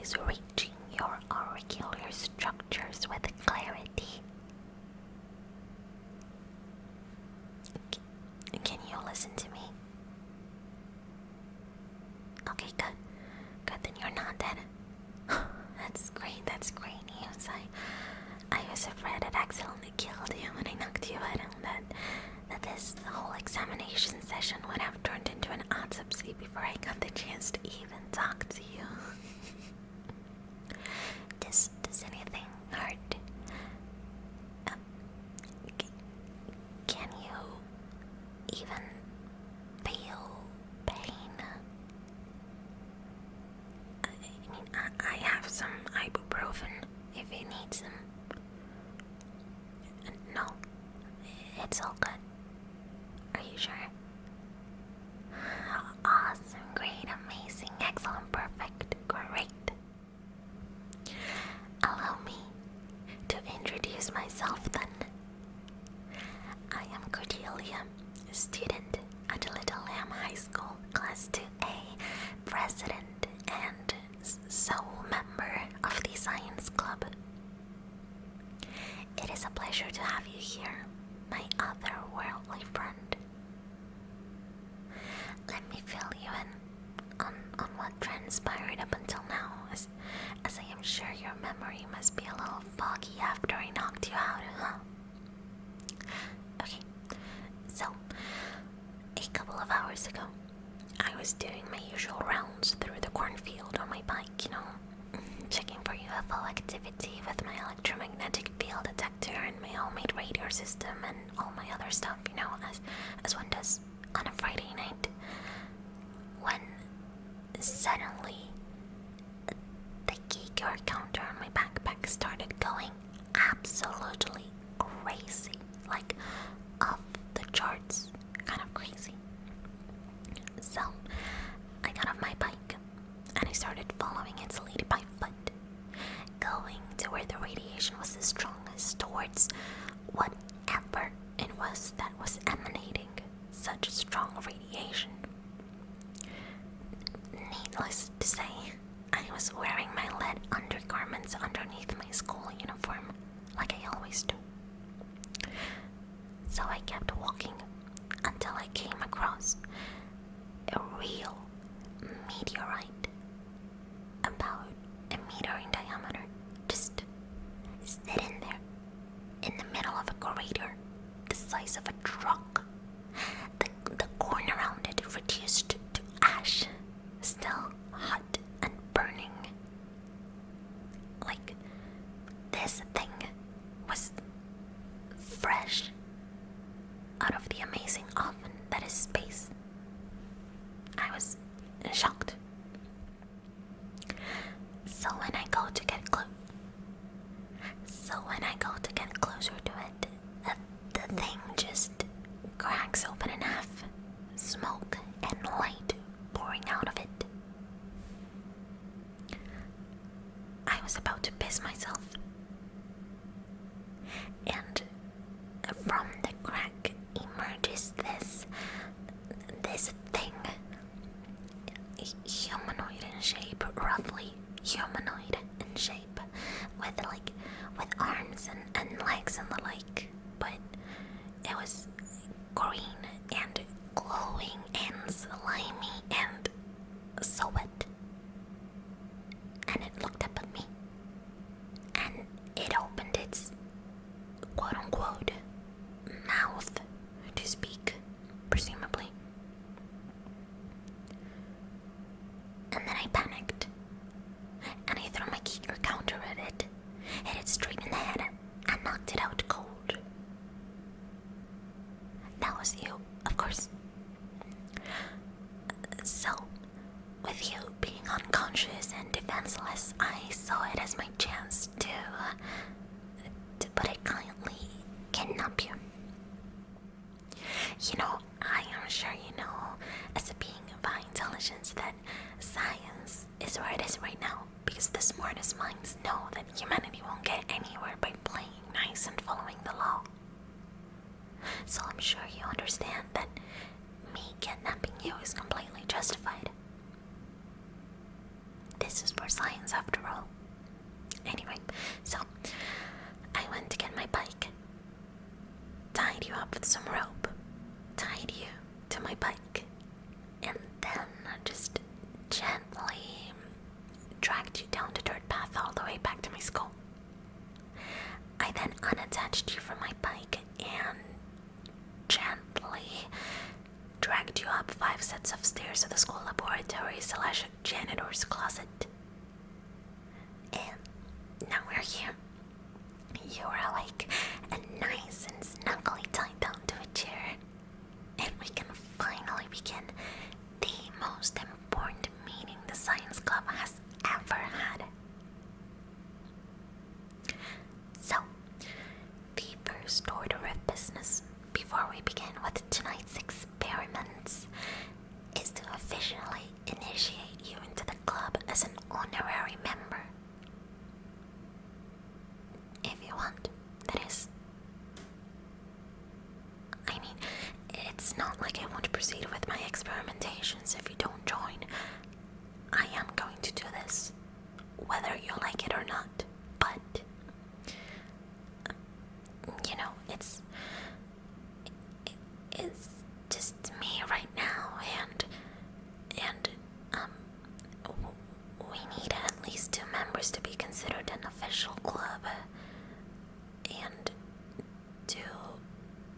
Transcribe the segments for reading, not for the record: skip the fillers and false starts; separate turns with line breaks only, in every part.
eyes reaching your auricular structures with clarity. Can you listen to me? Okay, good. Good, then you're not dead. That's great news. I was afraid I'd accidentally killed you when I knocked you out, and that this whole examination session would have turned into an autopsy before I got the chance to even talk to you. Does anything hurt? Can you even feel pain? I have some ibuprofen if you need some. No, it's all good. Are you sure? Awesome, great, amazing, excellent, perfect, great. Allow me to introduce myself then. I am Cordelia, a student at Little Lamb High School, Class 2A, president and sole member of the Science Club. It is a pleasure to have you here, my otherworldly friend. Let me fill you in on what transpired up until now, as I am sure your memory must be a little foggy after I knocked you out, huh? Okay, so, a couple of hours ago, I was doing my usual rounds through the cornfield on my bike, checking for UFO activity with my electromagnetic field detector and my homemade radar system and all my other stuff, as one does on a Friday night. When suddenly the Geiger counter on my backpack started going absolutely crazy, like off the charts, kind of crazy. So I got off my bike and I started following its lead by foot, going to where the radiation was the strongest, towards whatever it was that was emanating such strong radiation. Needless to say, I was wearing my lead undergarments underneath my school uniform, like I always do. So I kept walking until I came across a real meteorite, about a meter in diameter, just sitting there in the middle of a crater the size of a truck. The corn around it reduced to ash, still hot and burning. Like, this thing was fresh out of the amazing oven that is space. I was shocked. So when I go to get closer to it, the thing just cracks open in half, smoke and light pouring out of it. I was about to piss myself, and from the crack emerges this thing, humanoid in shape, roughly humanoid in shape, with arms and legs and the like, but it was green and glowing and slimy and so wet. And it looked up at me, and it opened its quote-unquote mouth to speak, presumably. And then I panicked, and I threw my Geiger counter at it, hit it straight in the head, and knocked it out cold. That was you, of course. So, with you being unconscious and defenseless, I saw it as my chance to put it kindly, kidnap you. I am sure you know, as a being of high intelligence, that science is where it is right now, because the smartest minds know that humanity won't get anywhere by playing nice and following the law. So I'm sure you understand that me kidnapping you is completely justified. This is for science after all. Anyway, so I went to get my bike, tied you up with some rope, tied you to my bike, and then just gently dragged you down the dirt path all the way back to my school. I then unattached you from my bike and gently dragged you up 5 sets of stairs to the school laboratory / janitor's closet. And now we're here. You are awake and nice and snugly tied down to a chair. And we can finally begin the most important meeting the Science Club has ever had. So, the first order of business before we begin with tonight's experiments is to officially initiate you into the club as an honorary member. If you want, that is. I mean, it's not like I won't proceed with my experimentations if you don't join. I am going to do this, whether you like it or not, but you know, it's just me right now, and we need at least 2 members to be considered an official club, and to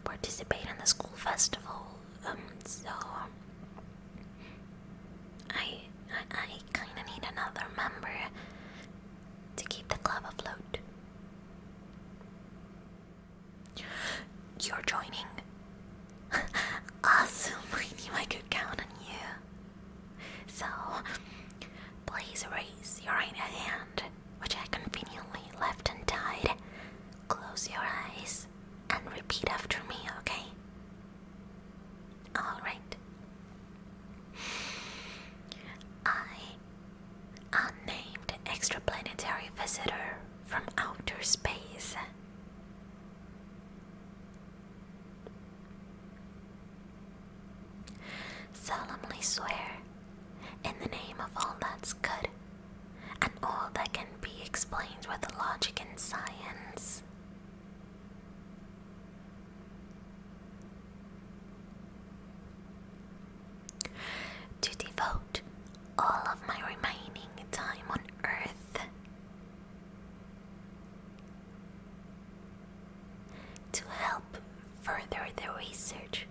participate in the school festival. So I kind of need another member to keep the club afloat. You're joining. Awesome, I knew I could count on you. So, please raise your right hand, which I conveniently left untied. Close your eyes and repeat after me, okay? Alright. I, unnamed extraplanetary visitor from outer space, solemnly swear in the name of all that's good and all that can be explained with logic and science, to devote all of my remaining time on Earth to help further the research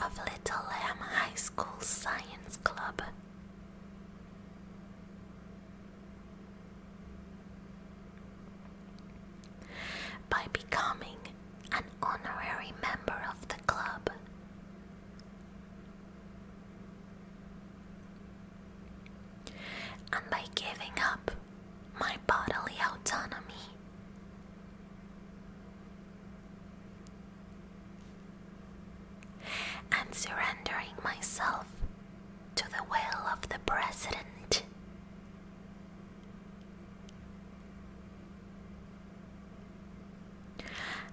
of Little Lamb High School Science Club. By becoming an honorary member of the club, and by giving up my bodily autonomy, and surrendering myself to the will of the president.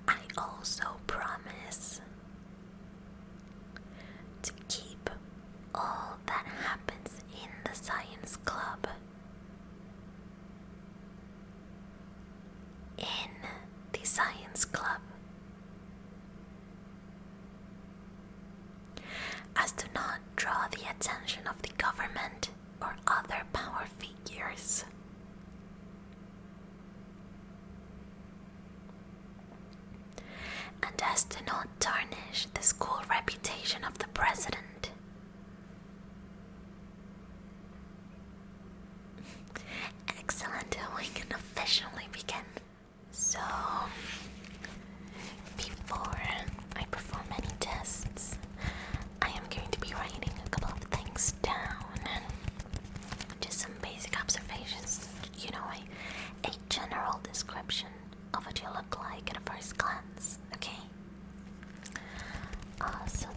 I also promise to keep all that happens in the Science Club in the Science Club, as to not draw the attention of the government or other power figures. And as to not tarnish the school reputation of the president. Excellent, we can officially begin. So, before I perform any tests, I am going to be writing a couple of things down, and just some basic observations, you know, a general description of what you look like at a first glance, okay? Awesome.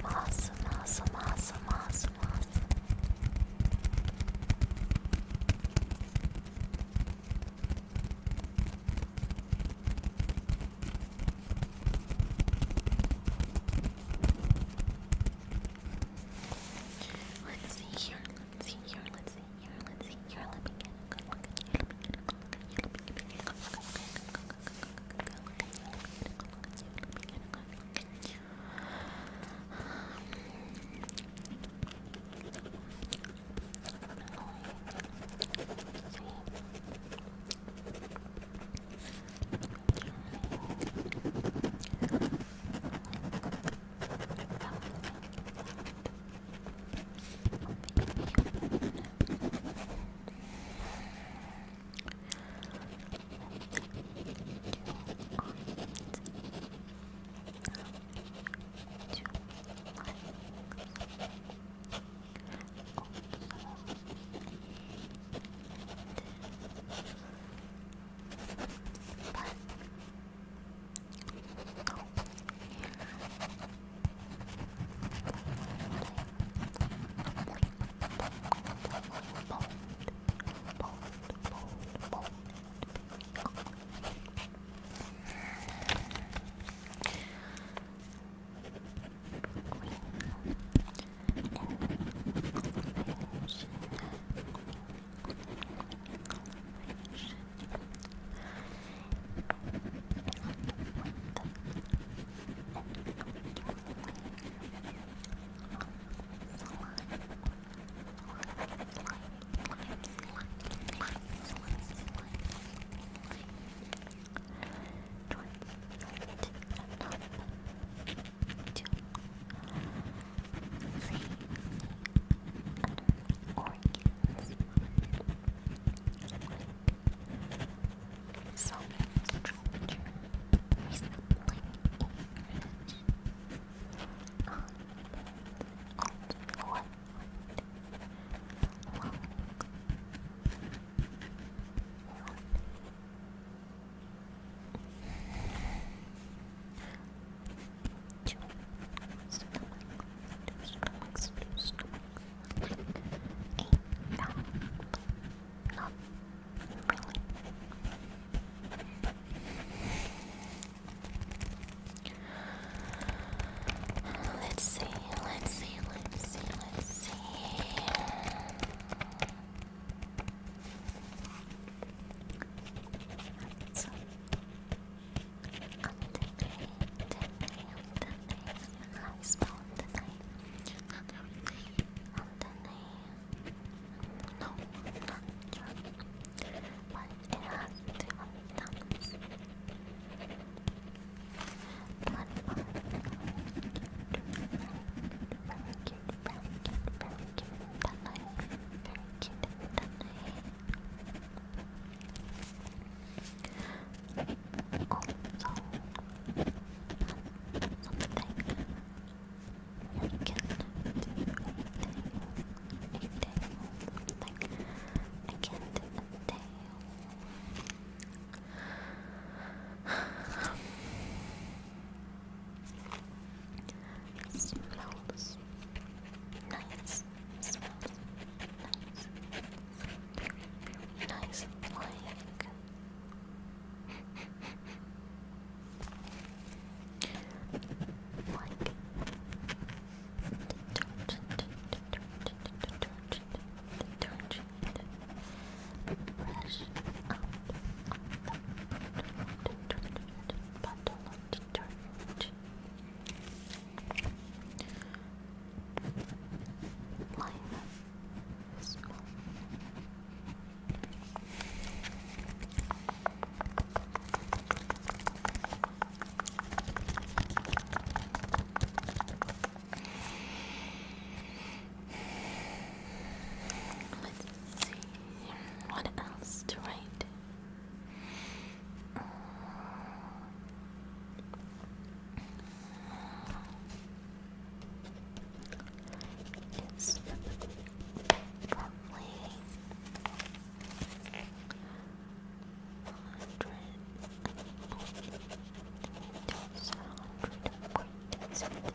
centimeters,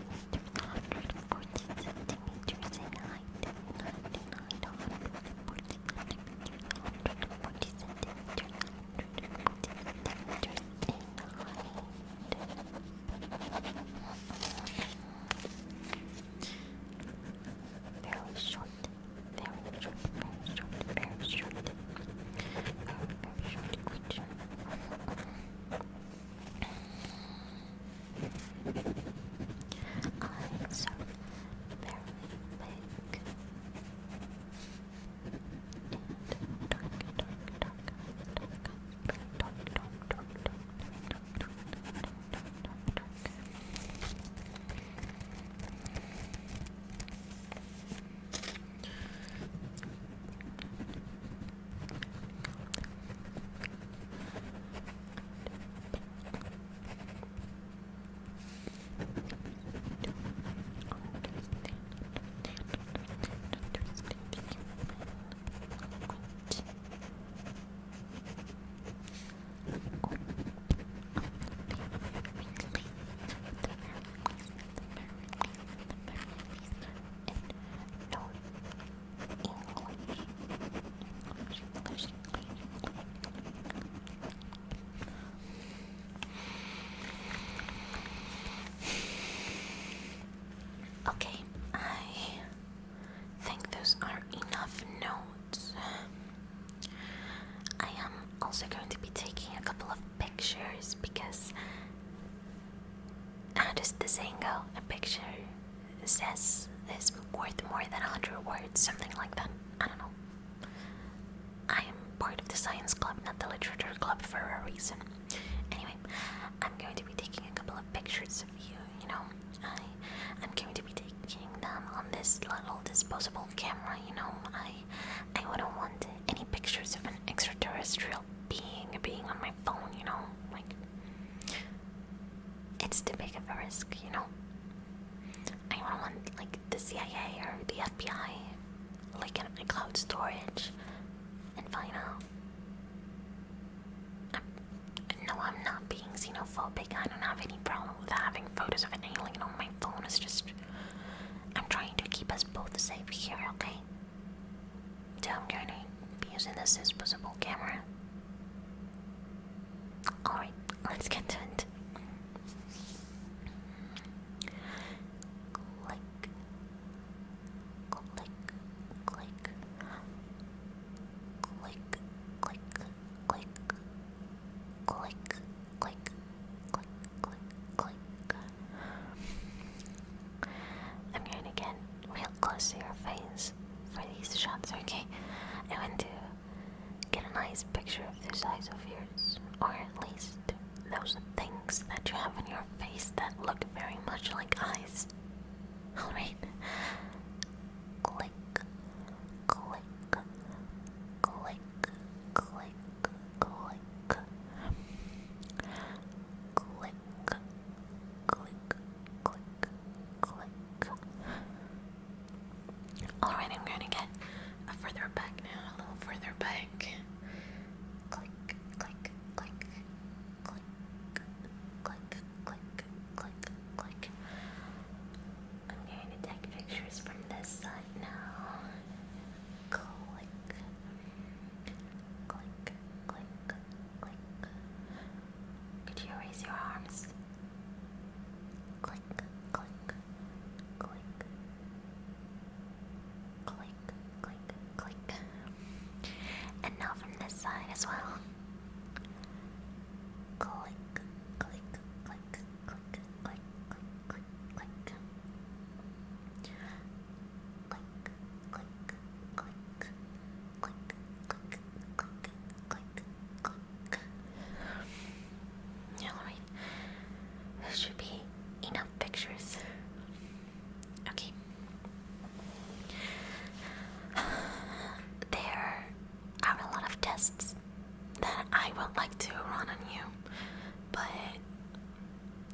140 centimeters in height, 99 to 140 centimeters, 140 centimeters, 140 centimeters in height. Very short, very short, very short, very short, very short creature. Eyes are very big and dark, Okay, I think those are enough notes. I am also going to be taking a couple of pictures because how does the saying go? A picture says is worth more than 100 words, something like that. I don't know. I am part of the science club, not the literature club, for a reason. Anyway, I'm going to be taking a couple of pictures of you, you know. I'm going to be taking them on this little disposable camera, you know. I wouldn't want any pictures of an extraterrestrial being on my phone, you know. Like, it's too big of a risk, you know. I don't want, like, the CIA or the FBI, like, in a cloud storage and find out. No, I'm not being xenophobic. I don't have any problem with having photos of an alien on my phone. It's just, I'm trying to keep us both safe here, okay? So I'm going to be using this disposable camera. Alright, let's get to it. Click, click, click, click, click, click, click, click, click, click, click. I'm going to get real close to your face for these shots, okay? I want to get a nice picture of those eyes of yours, or at least those things that you have on your face that look very much like eyes. Alright. Click, click, click, click, click, click, click, click. Alright, I'm going to get further back now, a little further back. Click, click, click, click, click, click, click, click. I'm going to take pictures from this side now. Click, click, click, click. Could you raise your arms? Click, click, click, click, click, click. And now from this side as well. Click, click, click, click, click, click, click, click. Click, click, click, click, click, click, click, click. Yeah, alright. There should be enough pictures. Okay. There are a lot of tests that I would like to run on you, but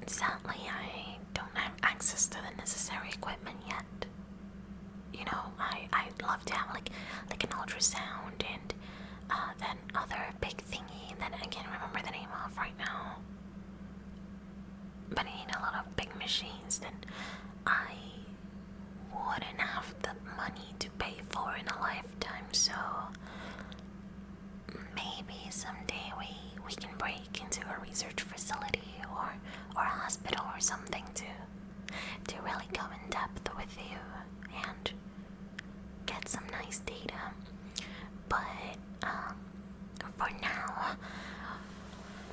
sadly I don't have access to the necessary equipment yet. You know, I'd love to have like an ultrasound and then other big thingy that I can't remember the name of right now. But I need a lot of big machines, then someday we can break into a research facility or a hospital or something to really go in depth with you and get some nice data. But for now,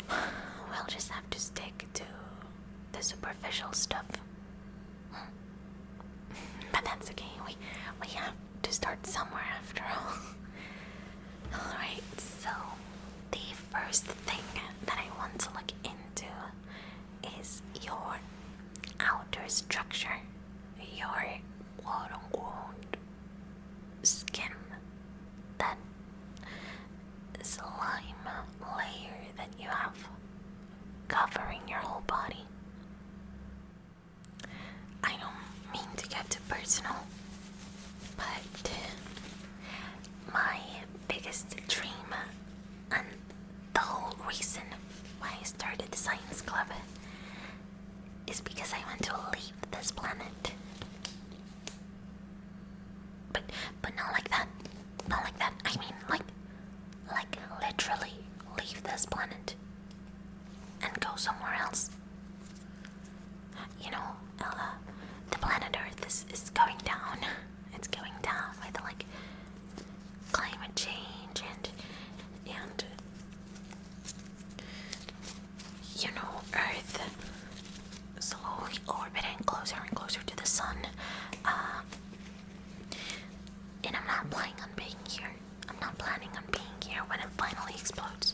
we'll just have to stick to the superficial stuff. But that's okay. We have to start somewhere after all. Alright, so the first thing that I want to look into is your outer structure, your quote-unquote skin, that slime layer that you have covering your whole body. I don't mean to get too personal, but my biggest dream and the whole reason why I started the science club is because I want to leave this planet. But not like that. Not like that. I mean like literally leave this planet and go somewhere else. You know, the planet Earth is going down. It's going down with like climate change and you know, Earth slowly orbiting closer and closer to the sun. And I'm not planning on being here. I'm not planning on being here when it finally explodes.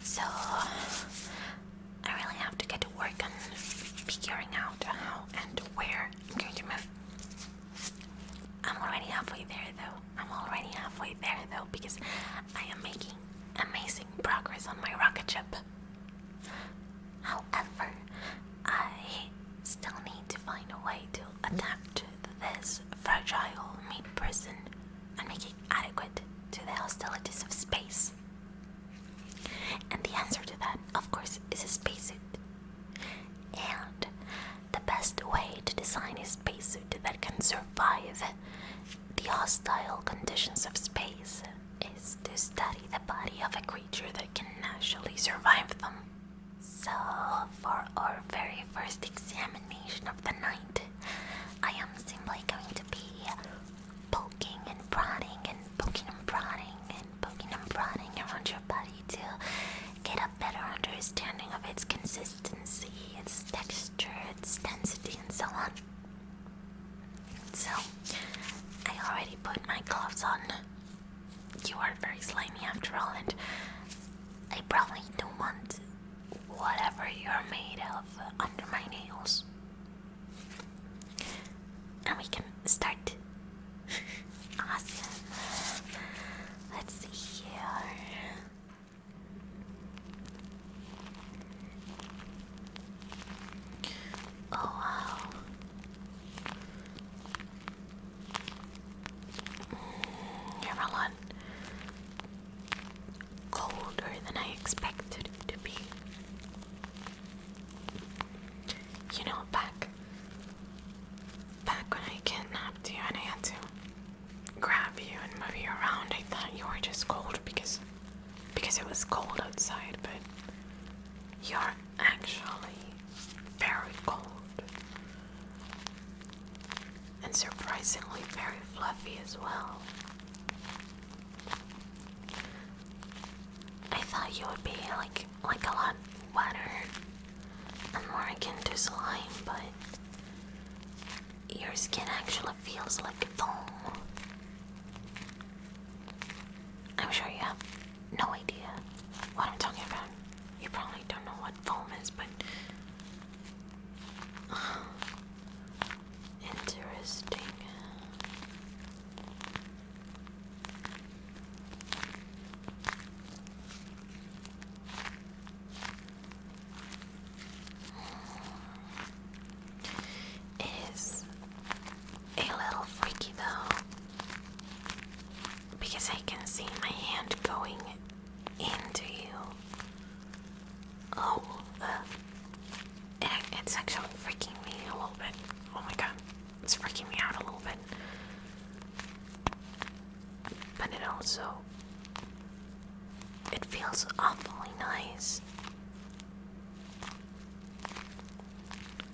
So I really have to get to work on figuring out how and where I'm going to move. I'm already halfway there though, because I am making amazing progress on my rocket ship. However, I still need to find a way to adapt this fragile meat person and make it adequate to the hostilities of space. And the answer to that, of course, is a spacesuit. And the best way to design a spacesuit that can survive the hostile conditions of space is to study the body of a creature that can naturally survive them. So, for our very first examination of the night, I am simply going to be poking and prodding around your body to get a better understanding of its consistency, its texture, its density, and so on. So, I already put my gloves on. You are very slimy after all, and I probably don't want whatever you're made of under my nails. And we can start. Awesome. Let's see here. Oh wow. You're a lot colder than I expected it to be. You know, back when I kidnapped you and I had to grab you and move you around, I thought you were just cold because it was cold outside, but you're actually very cold. And surprisingly very fluffy as well. I thought you would be like a lot wetter and more akin to slime, but your skin actually feels like foam. I'm sure you have no idea what I'm talking about. You probably don't know what foam is, but interesting. It is a little freaky though. feels awfully nice.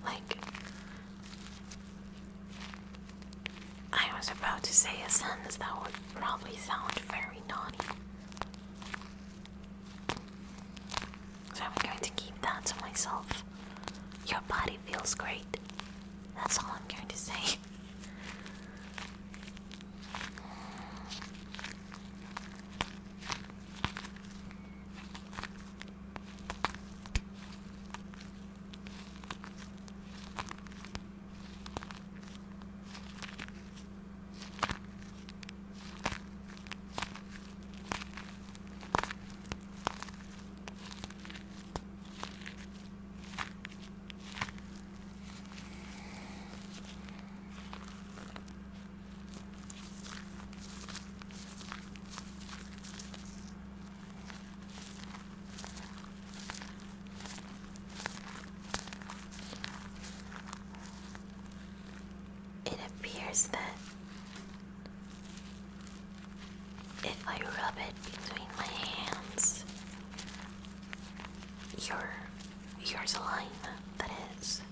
Like, I was about to say a sentence that would probably sound very naughty. So I'm going to keep that to myself. Your body feels great. That's all I'm going to say. It appears that if I rub it between my hands, yours align, that is.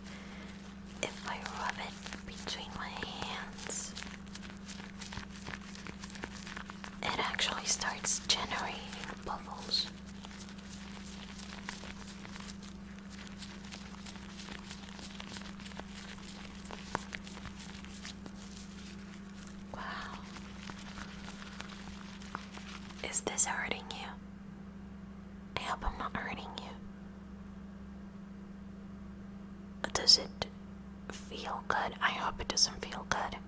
If I rub it between my hands, it actually starts generating bubbles. Wow. Is this hurting you? I hope I'm not hurting you. Does it feel good? I hope it doesn't feel good.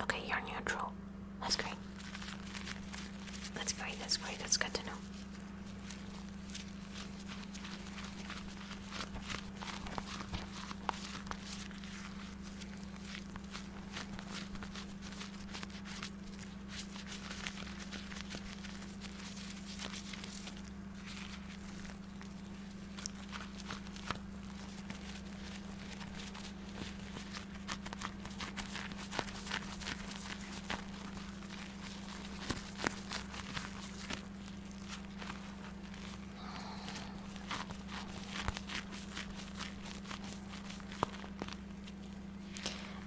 Okay, you're neutral. That's great. That's great, that's great, that's good to know.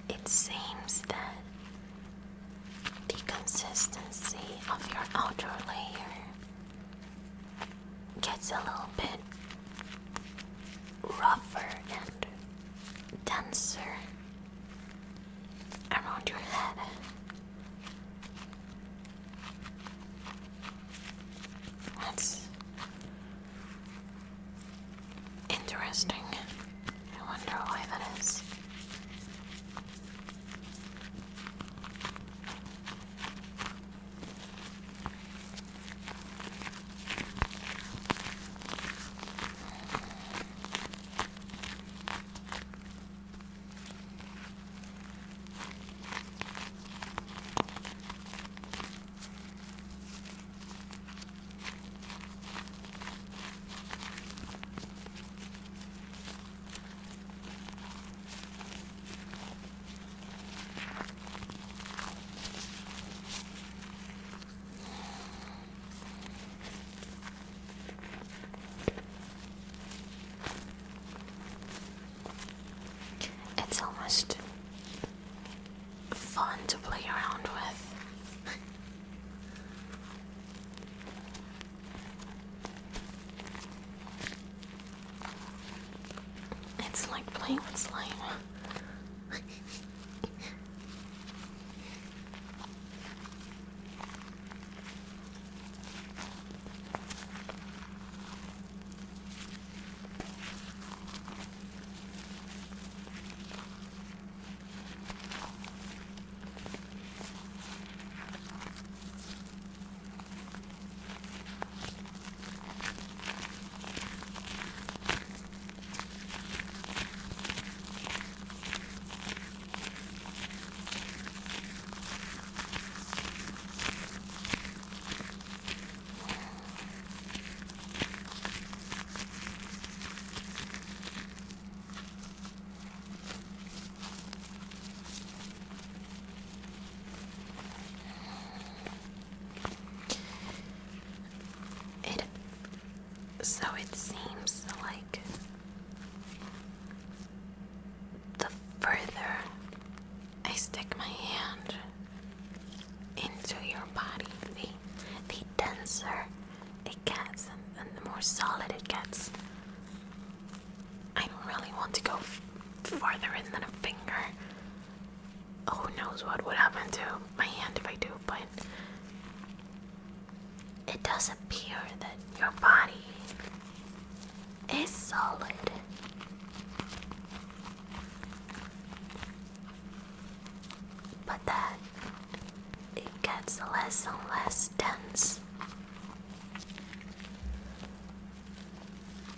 It seems that the consistency of your outer layer gets a little bit rougher and denser around your head. That's interesting. I wonder why that is. It's almost fun to play around with. It's like playing with slime. further I stick my hand into your body, the denser it gets and the more solid it gets. I don't really want to go farther in than a finger. Oh, who knows what would happen to my hand if I do, but it does appear that your body is solid. But that it gets less and less dense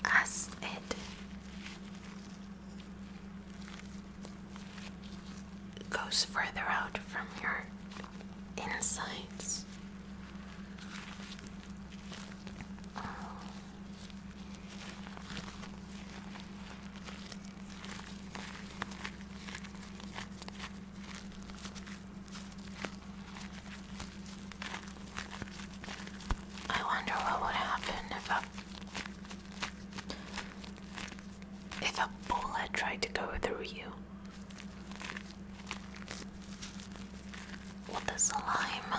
as it goes further out from your insides. I wonder what would happen if a bullet tried to go through you. Would the slime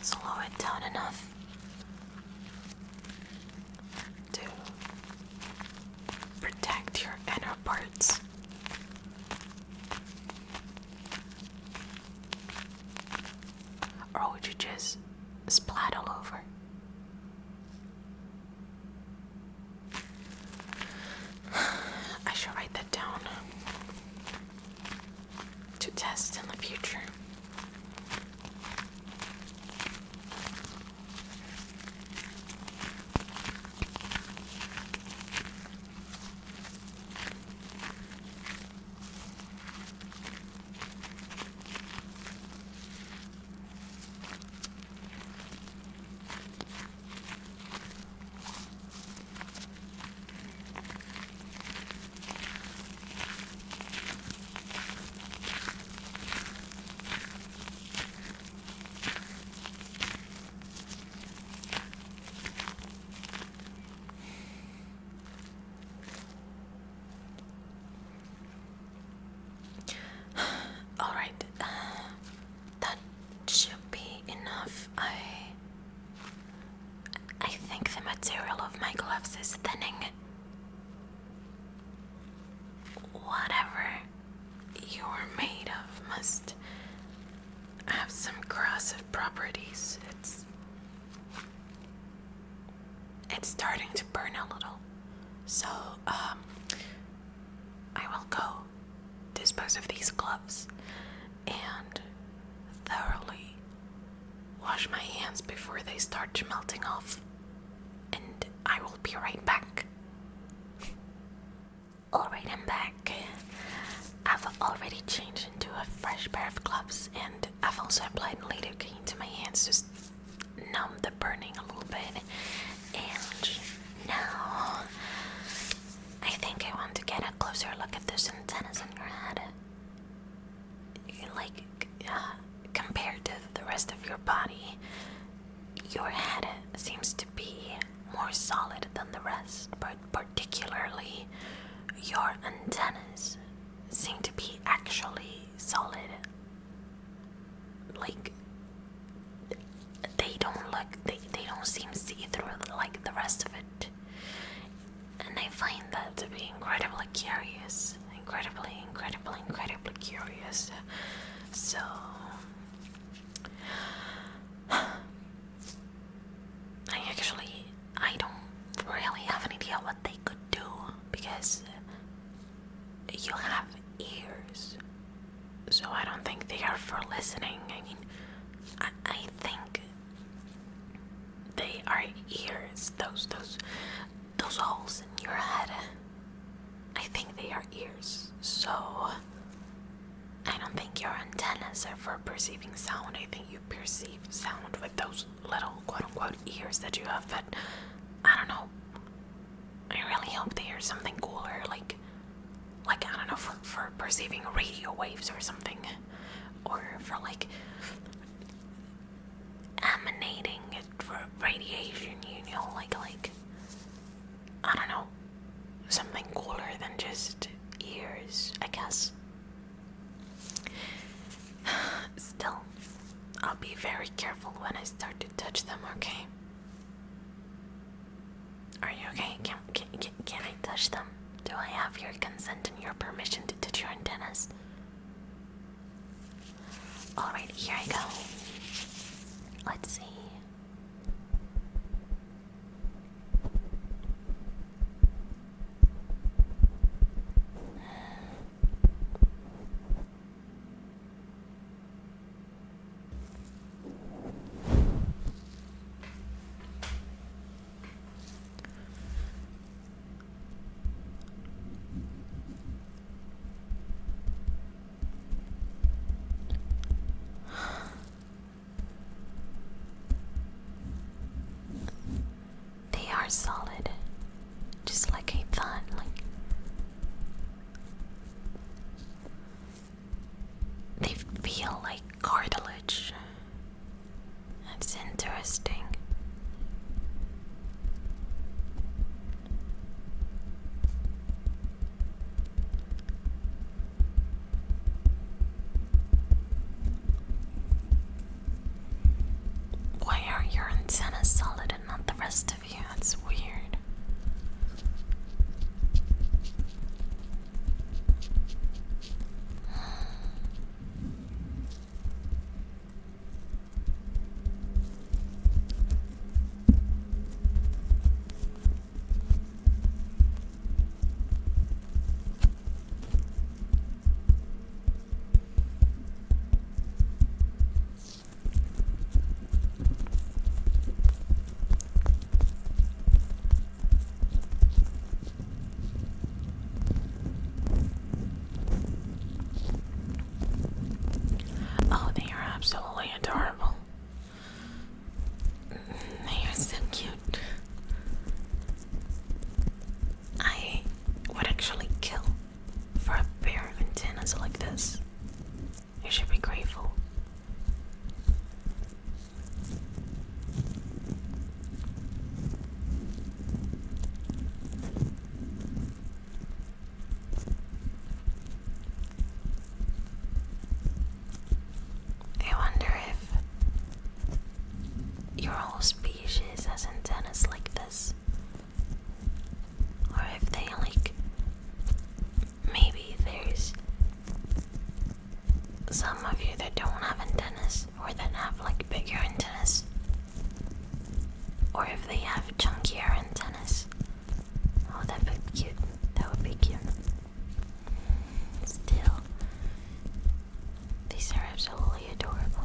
slow it down enough to protect your inner parts? Or would you just splat all over? I should write that down to test in the future. Alright, that should be enough. I think the material of my gloves is thinning. Whatever you're made of must have some corrosive properties. It's starting to burn a little. So, I will go dispose of these gloves and thoroughly wash my hands before they start melting off. And I will be right back. Alright, I'm back. I've already changed into a fresh pair of gloves, and I've also applied lidocaine to my hands to numb the burning a little bit. And now I think I want to get a closer look at those antennas on your head. Like, compared to the rest of your body, your head seems to be more solid than the rest, but particularly your antennas seem to be actually solid. Like, they don't seem see-through like the rest of it. And I find that to be incredibly curious. Incredibly curious. So I don't really have an idea what they could do, because you have ears. So I don't think they are for listening. I mean, I think they are ears. Those holes in your head, I think they are ears. So I don't think your antennas are for perceiving sound. I think you perceive sound with those little quote-unquote ears that you have, but I don't know. I really hope they hear something cooler, like I don't know, for perceiving radio waves or something, or for like emanating for radiation, like I don't know, something cooler than just ears, I guess. I start to touch them, okay? Are you okay? Can I touch them? Do I have your consent and your permission to touch your antennas? Alright, here I go. Let's see. They are solid, just like I thought. They feel like cartilage. That's interesting. Why are your antennas solid and not the rest of you? That's weird. Oh, they are absolutely adorable. They are so cute. I would actually kill for a pair of antennas like this. You should be grateful. I wonder if your whole species has antennas like this. Or if they maybe there's some of you that don't have antennas, or that have bigger antennas. Or if they have chunkier antennas. Oh, that would be cute. That would be cute. Still, these are absolutely adorable.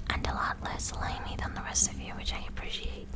And a lot less slimy than the rest of you, which I appreciate.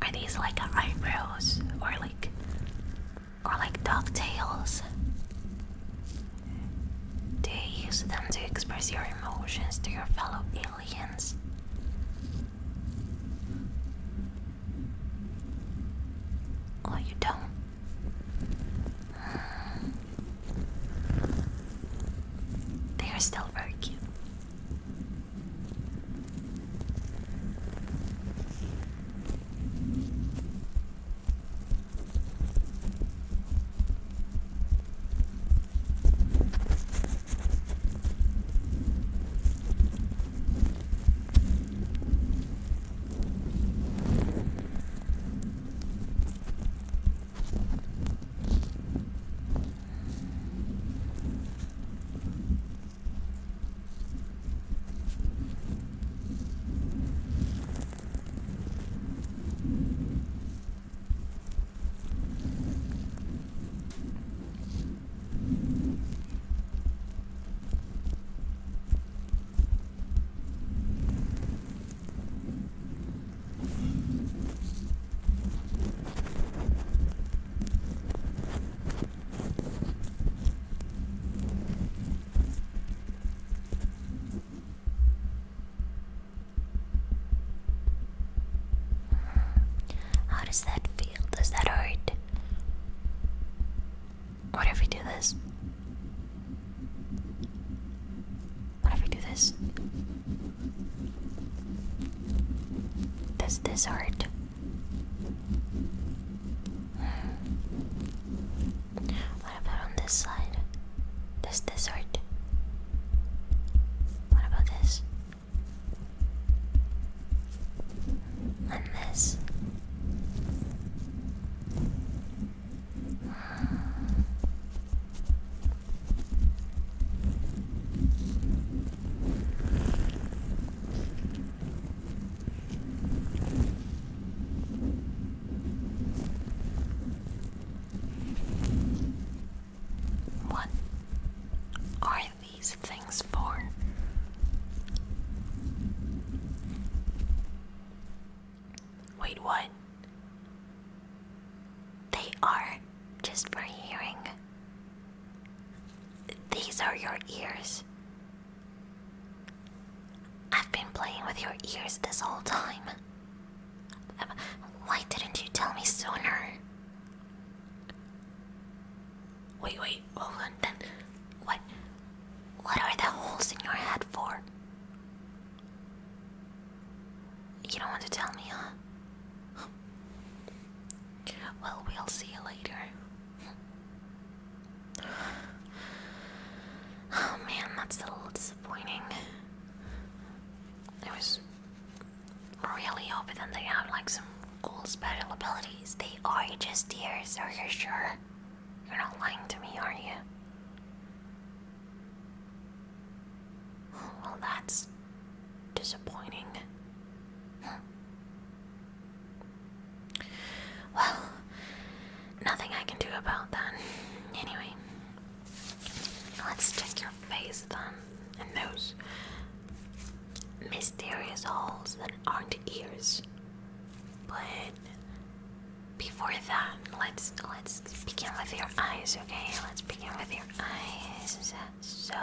Are these like eyebrows or like ducktails? Do you use them to express your emotions to your fellow aliens? Or you don't? They are still very cute. does that feel? Does that hurt? What if we do this? What if we do this? Does this hurt? What about on this side? Does this hurt? What about this? And this? What are these things for? Wait, what? They are just for hearing. These are your ears. I've been playing with your ears this whole time. Why didn't you tell me sooner? Wait, hold on then. What are the holes in your head for? You don't want to tell me, huh? Well, we'll see you later. Oh man, that's a little disappointing. I was really hoping that they have like some cool special abilities. They are just ears, are you sure? You're not lying to me, are you? Well, that's disappointing. Well, nothing I can do about that. Anyway, let's check your face then, and those mysterious holes that aren't ears. But before that, let's begin with your eyes, okay? Let's begin with your eyes. So,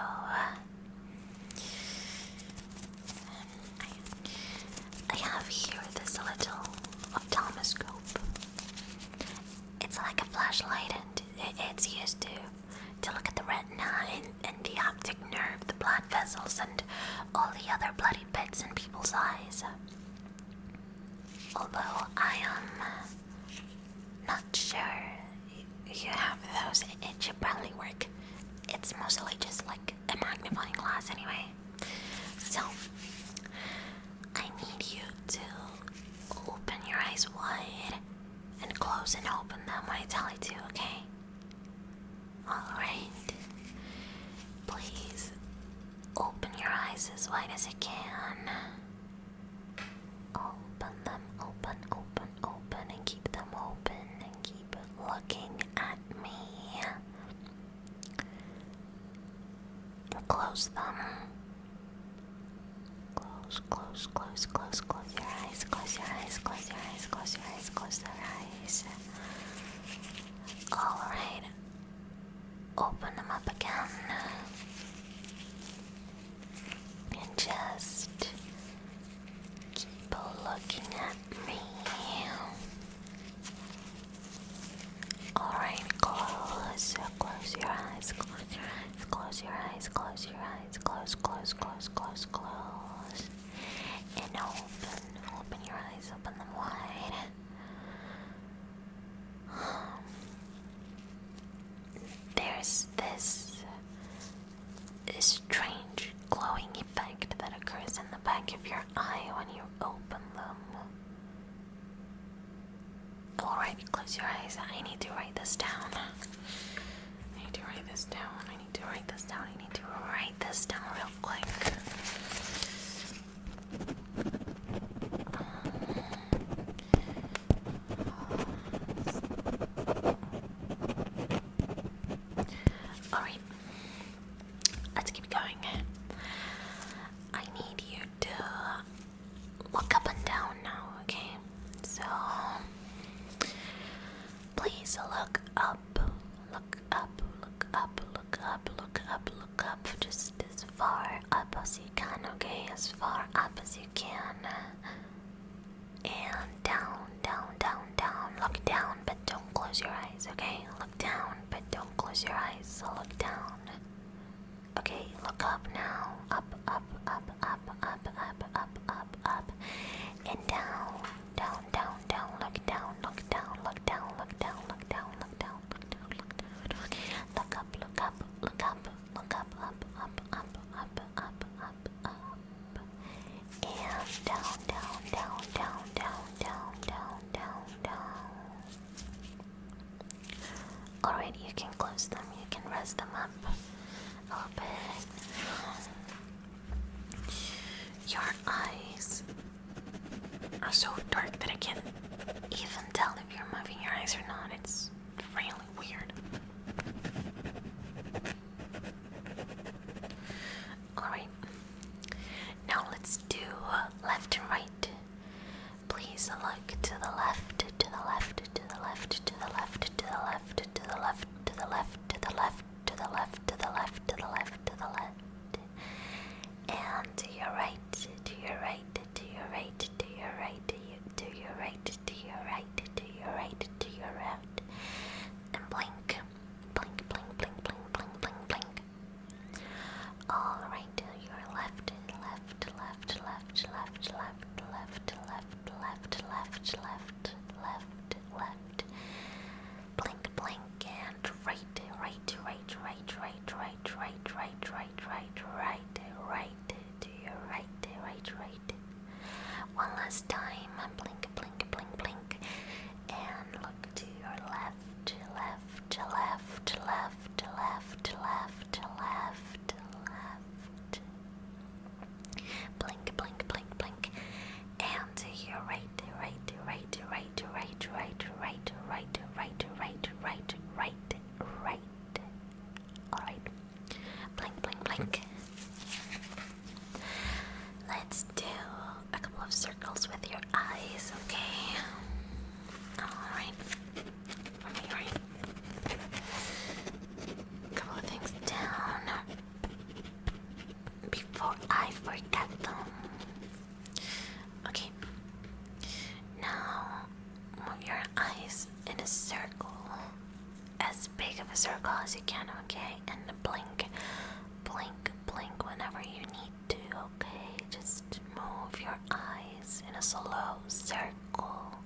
I have here this little ophthalmoscope. It's like a flashlight, and it's used to look at the retina and the optic nerve, the blood vessels, and all the other bloody bits in people's eyes. Although I am not sure you have those, it should probably work. It's mostly just like a magnifying glass anyway. So, I need you to open your eyes wide and close and open them when I tell you to, okay? Alright. Please open your eyes as wide as you can. Open them, open, and keep them open, and keep looking at me. And close them. Close your eyes, close your eyes, close your eyes, close your eyes, close your eyes. Alright. Open them up again. And just keep looking at me. Alright, close your eyes, close your eyes, close your eyes, close your eyes, close. And open your eyes, open them wide. There's this strange glowing effect that occurs in the back of your eye when you open them. Alright, close your eyes. I need to write this down. I need to write this down real quick. Alright, let's keep going. I need you to look up and down now, okay? So, please look up, just as far up as you can, okay? As far up as you can. And down, close your eyes, okay? Look down, but don't close your eyes, so look down. Okay, look up now. Up, up, up, up, up, up, up, up, up. And down, down, down, down. Look down, look down, look down, look down, look down, look down, look down, look down. Look up, look up, look up, look up, up, up, up, up, up, up, up. And down, down, down, down, down, down, down, down, down. Alright, you can close them, you can rest them up a little bit. Your eyes are so dark that I can't even tell if you're moving your eyes or not. It's really weird. Alright, now let's do left and right. Please look to the left, to the left, to the left, to the left, to the left, to the left, to the left, to the left, to the left, to the left, to the left, to the left. And to your right, to your right, to your right, to your right, to your right, to your right, to your right, to your right. And blink, blink, blink, blink, blink, blink, blink, blink. All right, to your left, left, left, left, left, left, left, left, left, left, left, left, left. Blink, blink, and right, right, right, right, right, right, right, right, right, right, right, right, to your right, right, right. One last time, blink, blink, blink, blink, and look to your left, left, left, left, left, left, left, left. Blink, blink, blink, blink, and to your right, right, right, right, right, right, right, right, right, right, right, right, right. All right. Blink, blink, blink. Let's do a couple of circles with your eyes, okay? Alright. Let me write a couple of things down before I forget them. Okay. Now, move your eyes in a circle. As big of a circle as you can, okay? And blink, blink, blink whenever you need to, okay? Just move your eyes in a slow circle.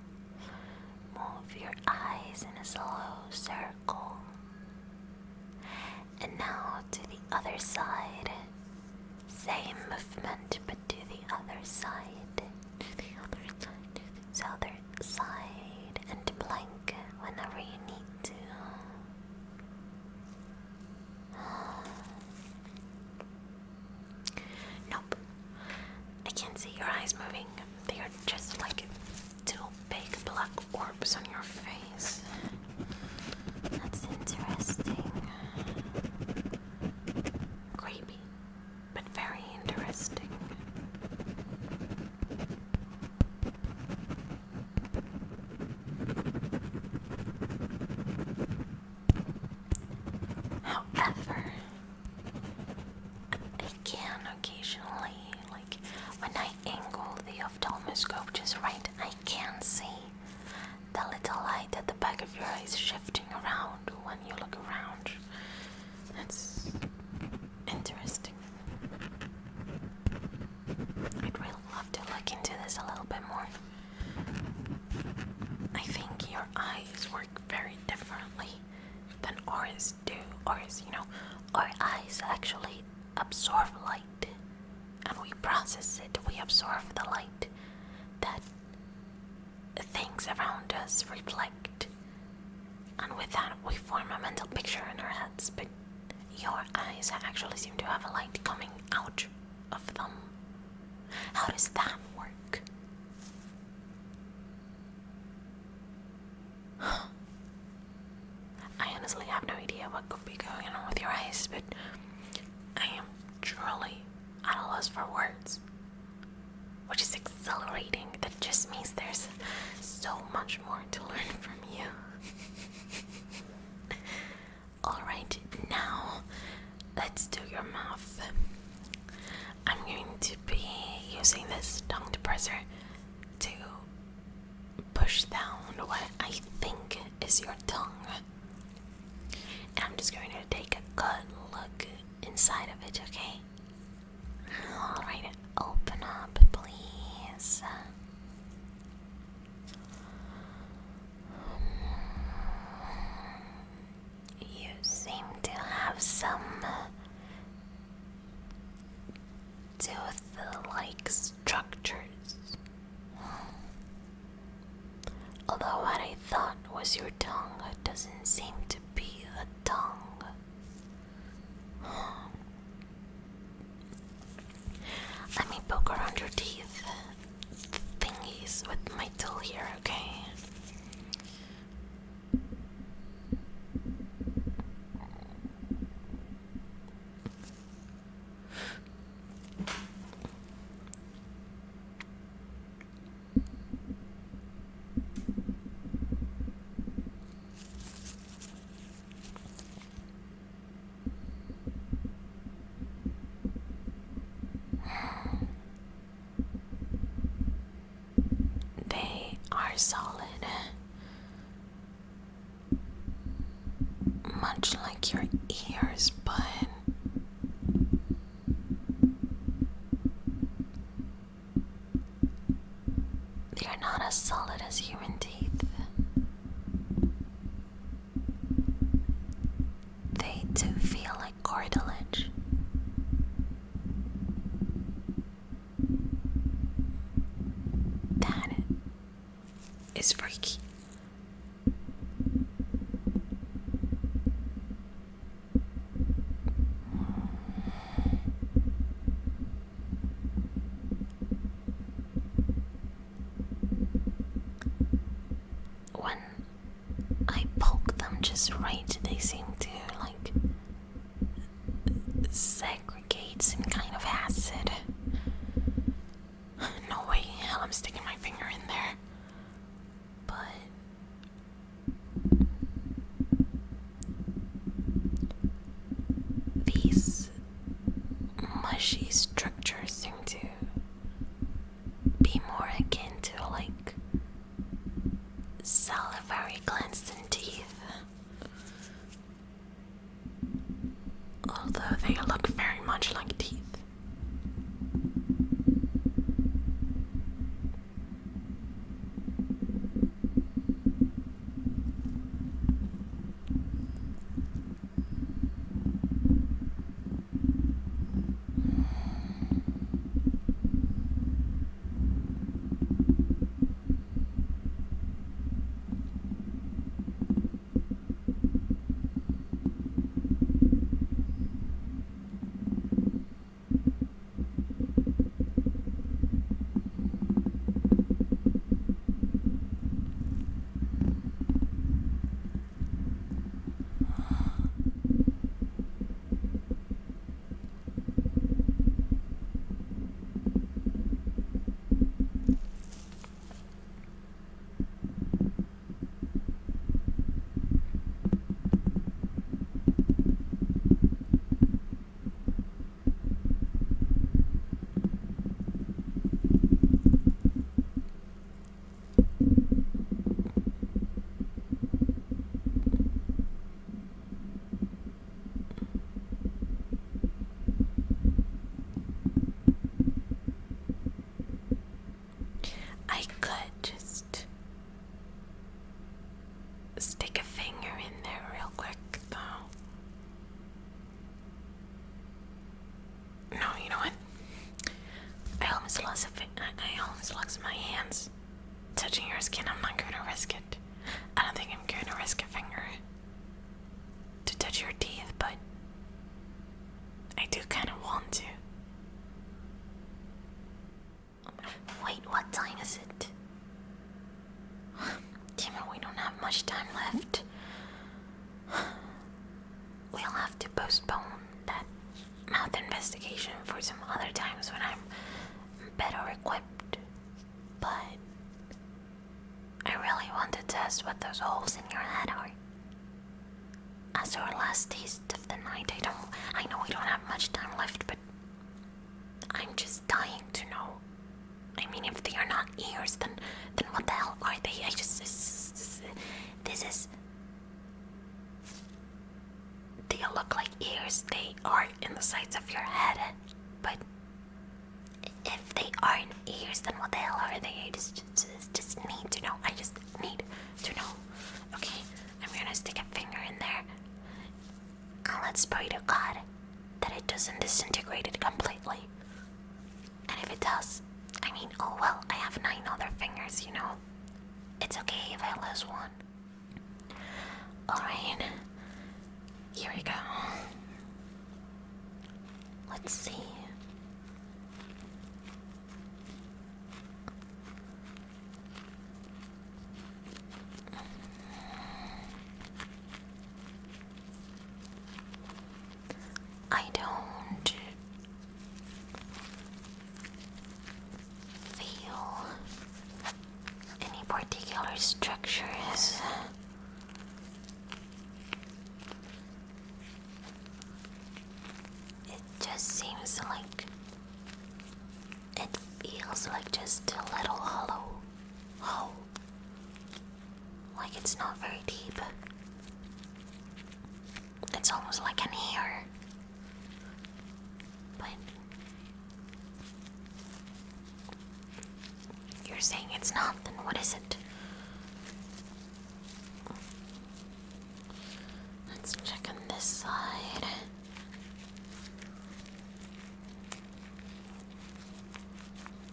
Move your eyes in a slow circle. And now to the other side. Same movement, but to the other side. To the other side, to the other side. And blink whenever you need to. Nope. I can't see your eyes moving. They are just like two big black orbs on your face. That's interesting. Creepy, but very interesting. However, I can occasionally, like when I angle the ophthalmoscope just right, I can see the little light at the back of your eyes shifting around when you look around. That's interesting. I'd really love to look into this a little bit more. I think your eyes work very differently than ours do. Ours, our eyes actually absorb light, and we process it. We absorb the light that things around us reflect, and with that we form a mental picture in our heads. But your eyes actually seem to have a light coming out of them. How does that work? I honestly have no idea what could be going on with your eyes, but I am truly at a loss for words. Which is exhilarating. That just means there's so much more to learn from you. Alright, now let's do your mouth. I'm going to be using this tongue depressor to push down what I think is your tongue. And I'm just going to take a good look inside of it, okay? Alright, open up, please. You seem to have some tooth-like structures. Although what I thought was your tongue doesn't seem to be a tongue. Let me poke around your teeth thingies with my tool here, okay? They are solid, much like your ears, but they are not as solid as human teeth. They do feel like cartilage. That is freaky. When I poke them just right, they seem to like segregate some kind of acid. No way, hell, I'm sticking my finger in there. But these mushy structures seem to be more akin to like salivary glands than teeth. Although they look very much like teeth. I could just stick a finger in there real quick, though. No, you know what? I almost lost my hands touching your skin. I'm not going to risk it. I don't think I'm going to risk a finger to touch your teeth, but I do kind of want to. Wait, what time is it? Damn it, we don't have much time left. We'll have to postpone that mouth investigation for some other times when I'm better equipped. But I really want to test what those holes in your head are. As our last taste of the night, I know we don't have much time left, but I'm just dying to know. I mean, if they are not ears, then what the hell are they? this is... They look like ears. They are in the sides of your head. But if they aren't ears, then what the hell are they? I just need to know. I just need to know. Okay, I'm gonna stick a finger in there. And let's pray to God that it doesn't disintegrate it completely. And if it does, I mean, oh well, I have 9 other fingers, you know. It's okay if I lose one. Alright. Here we go. Let's see. I don't feel any particular structures. It just seems like it feels like just a little hollow hole. Like it's not very deep. It's almost like an ear. But you're saying it's not, then what is it? Let's check on this side.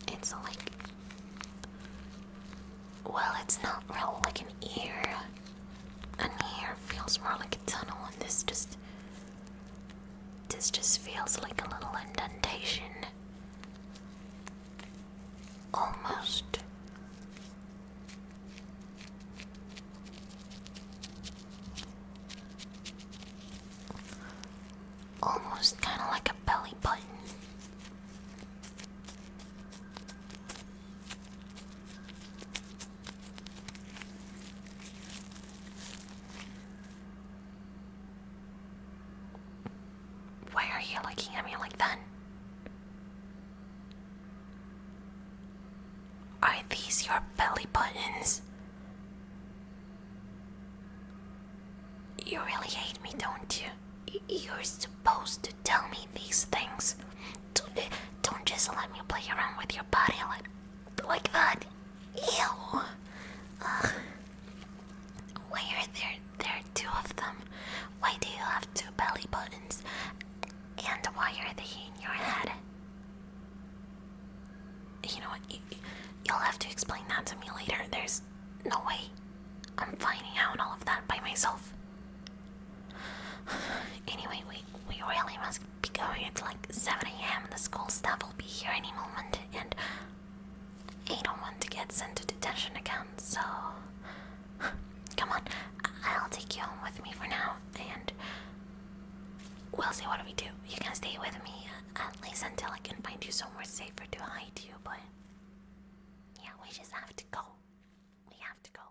It's like... Well, it's not real like an ear. An ear feels more like a tunnel, and this just feels like a little indentation. Almost. Almost kind of like a belly button. Why are you looking at me like that? Are these your belly buttons? You really hate me, don't you? You're supposed to tell me these things. Don't just let me play around with your body like that. Ew. Ugh. Why are there are 2 of them? Why do you have 2 belly buttons? And why are they in your head? You know what? You'll have to explain that to me later. There's no way I'm finding out all of that by myself. Anyway, we really must be going. It's like 7 a.m. The school staff will be here any moment, and I don't want to get sent to detention again, so... Come on, I'll take you home with me for now, and we'll see what we do. You can stay with me, at least until I can find you somewhere safer to hide you, but... Yeah, we just have to go. We have to go.